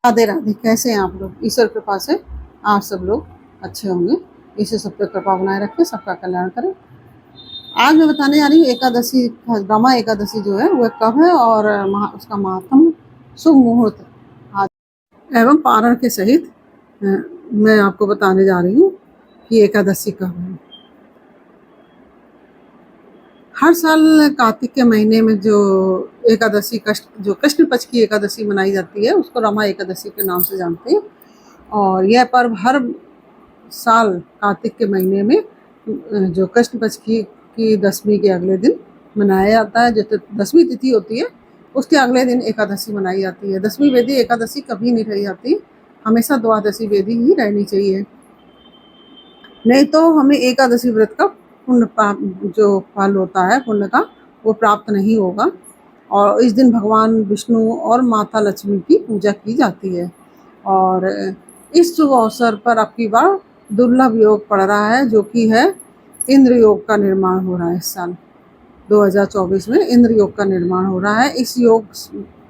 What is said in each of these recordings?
राधे राधे। कैसे हैं आप लोग? ईश्वर कृपा से आप सब लोग अच्छे होंगे। ईश्वर सब पे कृपा बनाए रखे, सबका कल्याण करे। आज मैं बताने जा रही हूँ एकादशी, रमा एकादशी जो है वह कब है और उसका महात्म, शुभ मुहूर्त आज एवं पारण के सहित मैं आपको बताने जा रही हूँ कि एकादशी कब है। हर साल कार्तिक के महीने में जो एकादशी कृष्ण पक्ष की एकादशी मनाई जाती है उसको रमा एकादशी के नाम से जानते हैं। और यह पर्व हर साल कार्तिक के महीने में जो कृष्ण पक्ष की दसवीं के अगले दिन मनाया जाता है। जो दसवीं तिथि होती है उसके अगले दिन एकादशी मनाई जाती है। दसवीं वेदी एकादशी कभी नहीं रह जाती, हमेशा द्वादशी वेदी ही रहनी चाहिए, नहीं तो हमें एकादशी व्रत का पुण्य जो फल होता है पुण्य का वो प्राप्त नहीं होगा। और इस दिन भगवान विष्णु और माता लक्ष्मी की पूजा की जाती है। और इस शुभ अवसर पर अब की बार दुर्लभ योग पड़ रहा है, जो कि है इंद्र योग का निर्माण हो रहा है। इस साल 2024 में इंद्र योग का निर्माण हो रहा है। इस योग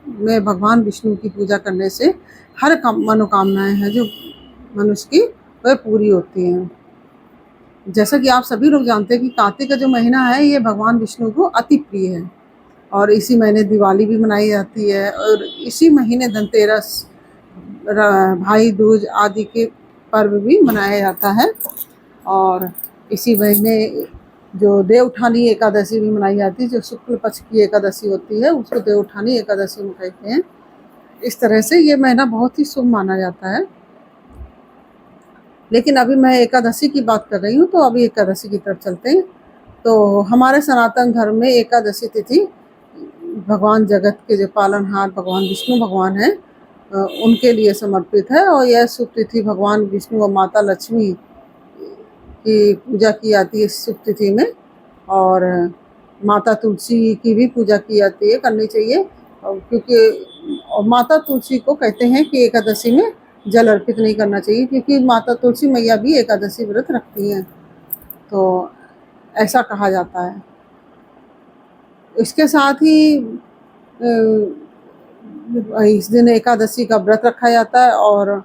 में भगवान विष्णु की पूजा करने से हर मनोकामनाएं हैं जो मनुष्य की वह पूरी होती हैं। जैसा कि आप सभी लोग जानते हैं कि कार्तिक का जो महीना है ये भगवान विष्णु को अति प्रिय है। और इसी महीने दिवाली भी मनाई जाती है और इसी महीने धनतेरस, भाई दूज आदि के पर्व भी मनाया जाता है। और इसी महीने जो देवउठानी एकादशी भी मनाई जाती है, जो शुक्ल पक्ष की एकादशी होती है उसको देवउठानी एकादशी में कहते हैं। इस तरह से ये महीना बहुत ही शुभ माना जाता है। लेकिन अभी मैं एकादशी की बात कर रही हूँ, तो अभी एकादशी की तरफ चलते हैं। तो हमारे सनातन धर्म में एकादशी तिथि भगवान जगत के जो पालनहार भगवान विष्णु भगवान हैं उनके लिए समर्पित है। और यह शुभ तिथि भगवान विष्णु और माता लक्ष्मी की पूजा की जाती है इस शुभ तिथि में। और माता तुलसी की भी पूजा की जाती है, करनी चाहिए। क्योंकि माता तुलसी को कहते हैं कि एकादशी में जल अर्पित नहीं करना चाहिए, क्योंकि माता तुलसी मैया भी एकादशी व्रत रखती हैं, तो ऐसा कहा जाता है। इसके साथ ही इस दिन एकादशी का व्रत रखा जाता है और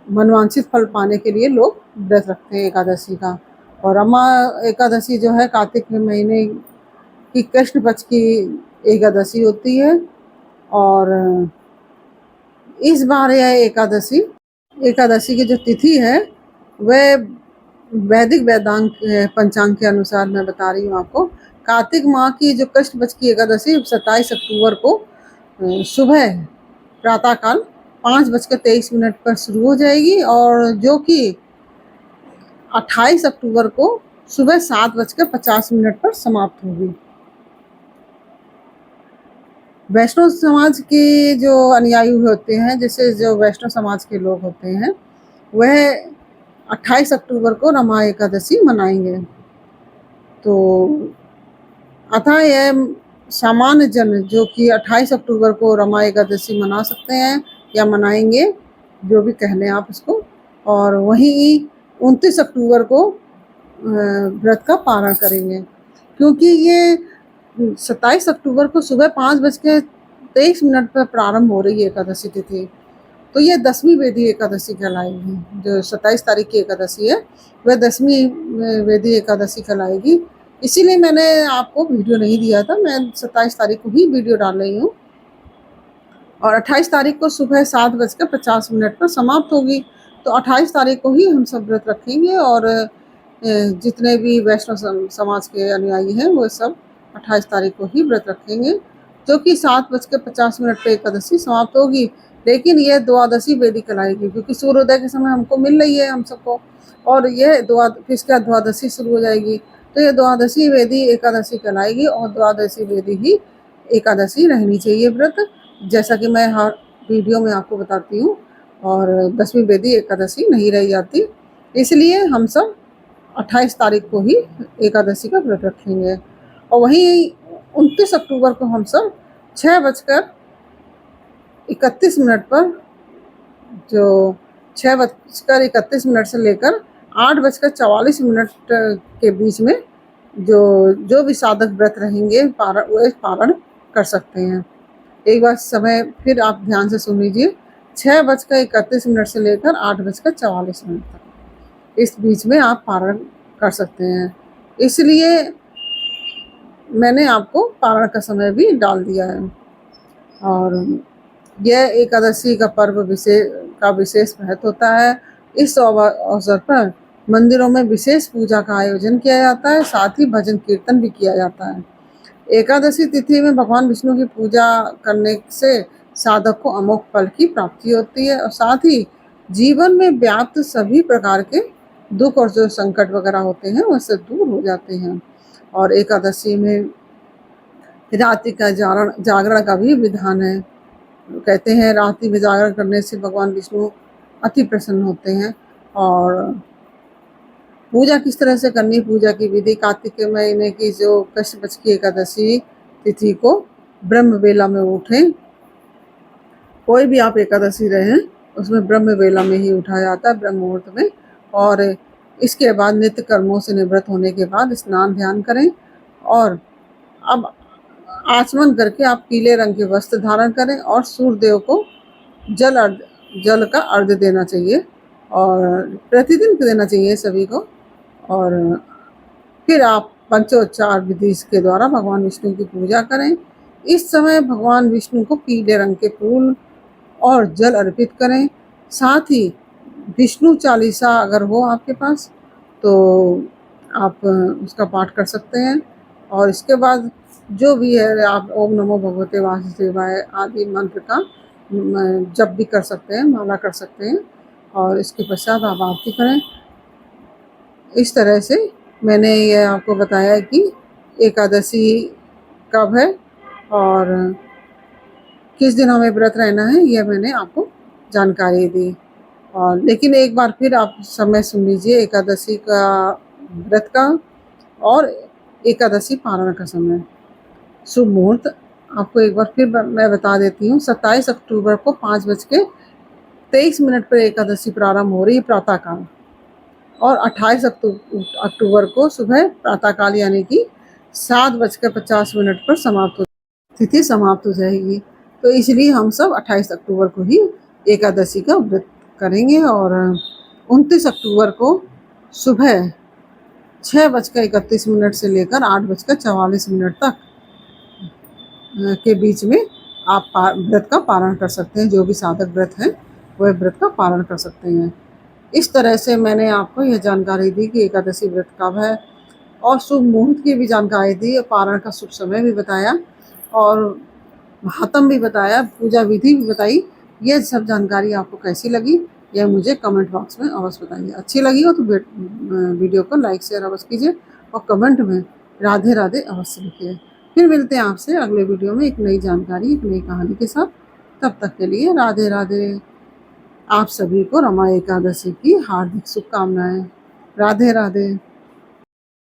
मनवांछित फल पाने के लिए लोग व्रत रखते हैं एकादशी का। और रमा एकादशी जो है कार्तिक के महीने की कृष्ण पक्ष की एकादशी होती है। और इस बार यह एकादशी की जो तिथि है वह वैदिक वेदांग पंचांग के अनुसार मैं बता रही हूँ आपको। कार्तिक माह की जो कृष्ण पक्ष की एकादशी 27 अक्टूबर को सुबह प्रातःकाल 5:23 पर शुरू हो जाएगी और जो कि 28 अक्टूबर को सुबह 7:50 पर समाप्त होगी। वैष्णव समाज के जो अनुयायी होते हैं, जैसे जो वैष्णव समाज के लोग होते हैं, वह 28 अक्टूबर को रमा एकादशी मनाएंगे। तो अतः यह सामान्य जन जो कि 28 अक्टूबर को रमा एकादशी मना सकते हैं या मनाएंगे, जो भी कह लें आप इसको। और वहीं 29 अक्टूबर को व्रत का पारण करेंगे, क्योंकि ये 27 अक्टूबर को सुबह 5:23 पर प्रारंभ हो रही है एकादशी तिथि, तो ये 10वीं वेदी एकादशी कहलाएगी। जो 27 तारीख की एकादशी है वह 10वीं वेदी एकादशी कहलाएगी। इसीलिए मैंने आपको वीडियो नहीं दिया था, मैं 27 तारीख को ही वीडियो डाल रही हूँ। और 28 तारीख को सुबह 7:50 पर समाप्त होगी। तो 28 तारीख को ही हम सब व्रत रखेंगे और जितने भी वैष्णव समाज के अनुयायी हैं वो सब 28 तारीख को ही व्रत रखेंगे, जो कि 7:50 पर एकादशी समाप्त होगी। लेकिन यह द्वादशी वेदी कहलाएगी, क्योंकि सूर्योदय के समय हमको मिल रही है हम सबको, और यह इसका द्वादशी शुरू हो जाएगी। तो यह द्वादशी वेदी एकादशी कहलाएगी और द्वादशी वेदी ही एकादशी रहनी चाहिए व्रत, जैसा कि मैं हर वीडियो में आपको बताती हूँ। और 10वीं वेदी एकादशी नहीं रह जाती, इसलिए हम सब 28 तारीख को ही एकादशी का व्रत रखेंगे। और वहीं 29 अक्टूबर को हम सब 6:31 पर, जो 6:31 से लेकर 8:44 के बीच में जो भी साधक व्रत रहेंगे वो पारण कर सकते हैं। एक बार समय फिर आप ध्यान से सुन लीजिए, 6:31 से लेकर 8:44 तक इस बीच में आप पारण कर सकते हैं। इसलिए मैंने आपको पारण का समय भी डाल दिया है। और यह एकादशी का पर्व विशेष महत्व होता है। इस अवसर पर मंदिरों में विशेष पूजा का आयोजन किया जाता है, साथ ही भजन कीर्तन भी किया जाता है। एकादशी तिथि में भगवान विष्णु की पूजा करने से साधक को अमोघ फल की प्राप्ति होती है और साथ ही जीवन में व्याप्त सभी प्रकार के दुख और जो संकट वगैरह होते हैं उससे दूर हो जाते हैं। और एकादशी में रात्रि का जागरण का भी विधान है। कहते हैं रात्रि में जागरण करने से भगवान विष्णु अति प्रसन्न होते हैं। और पूजा किस तरह से करनी, पूजा की विधि, कार्तिक के महीने की जो कृष्ण पक्ष की एकादशी तिथि को ब्रह्म बेला में उठें। कोई भी आप एकादशी रहें उसमें ब्रह्म बेला में ही उठा जाता है, ब्रह्म मुहूर्त में। और इसके बाद नित्य कर्मों से निवृत्त होने के बाद स्नान ध्यान करें। और अब आचमन करके आप पीले रंग के वस्त्र धारण करें और सूर्य देव को जल का अर्घ्य देना चाहिए और प्रतिदिन देना चाहिए सभी को। और फिर आप पंचोच्चार विधि के द्वारा भगवान विष्णु की पूजा करें। इस समय भगवान विष्णु को पीले रंग के फूल और जल अर्पित करें। साथ ही विष्णु चालीसा अगर हो आपके पास तो आप उसका पाठ कर सकते हैं। और इसके बाद जो भी है आप ओम नमो भगवते वासुदेवाय आदि मंत्र का जप भी कर सकते हैं, माला कर सकते हैं। और इसके पश्चात आप आरती करें। इस तरह से मैंने ये आपको बताया कि एकादशी कब है और किस दिन हमें व्रत रहना है, यह मैंने आपको जानकारी दी। और लेकिन एक बार फिर आप समय सुन लीजिए एकादशी का व्रत का और एकादशी पारण का समय। शुभ मुहूर्त आपको एक बार फिर मैं बता देती हूँ। 27 अक्टूबर को 5:23 पर एकादशी प्रारंभ हो रही है प्रातःकाल। और 28 अक्टूबर को सुबह प्रातःकाल यानी कि 7:50 पर तिथि समाप्त हो जाएगी। तो इसलिए हम सब 28 अक्टूबर को ही एकादशी का व्रत करेंगे। और 29 अक्टूबर को सुबह 6:31 से लेकर 8:44 तक के बीच में आप व्रत का पारण कर सकते हैं। जो भी साधक व्रत है वह व्रत का पारण कर सकते हैं। इस तरह से मैंने आपको यह जानकारी दी कि एकादशी व्रत कब है और शुभ मुहूर्त की भी जानकारी दी, पारण का शुभ समय भी बताया और महात्म भी बताया, पूजा विधि भी बताई। ये सब जानकारी आपको कैसी लगी यह मुझे कमेंट बॉक्स में अवश्य बताइए। अच्छी लगी हो तो वीडियो को लाइक शेयर अवश्य कीजिए और कमेंट में राधे राधे अवश्य लिखिए। फिर मिलते हैं आपसे अगले वीडियो में एक नई जानकारी, एक नई कहानी के साथ। तब तक के लिए राधे राधे। आप सभी को रमा एकादशी की हार्दिक शुभकामनाएं। राधे राधे।